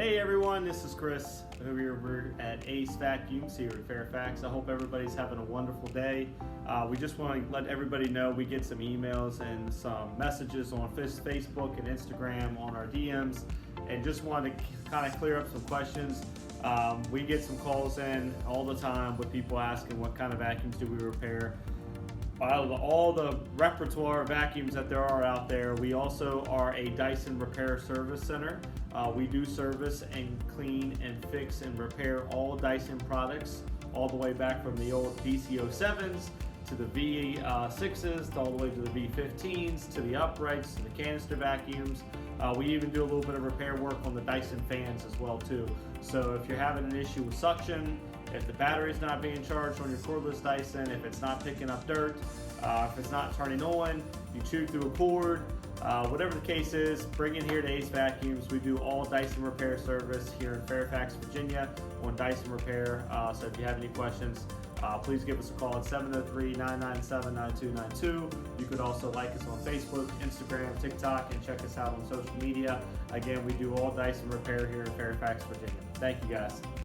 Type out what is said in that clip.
Hey everyone, this is Chris over at Ace Vacuums here in Fairfax. I hope everybody's having a wonderful day. We just want to let everybody know we get some emails and some messages on Facebook and Instagram on our DMs, and just want to kind of clear up some questions. We get some calls in all the time with people asking what kind of vacuums do we repair. Out of all the repertoire of vacuums that there are out there, we also are a Dyson Repair Service Center. We do service and clean and fix and repair all Dyson products, all the way back from the old DC07s to the V6s, to all the way to the V15s, to the uprights, to the canister vacuums. We even do a little bit of repair work on the Dyson fans as well too. So if you're having an issue with suction, if the battery's not being charged on your cordless Dyson, if it's not picking up dirt, if it's not turning on, you chew through a cord, whatever the case is, bring it here to Ace Vacuums. We do all Dyson repair service here in Fairfax, Virginia on Dyson Repair. So if you have any questions, please give us a call at 703-997-9292. You could also like us on Facebook, Instagram, TikTok, and check us out on social media. Again, we do all Dyson repair here in Fairfax, Virginia. Thank you guys.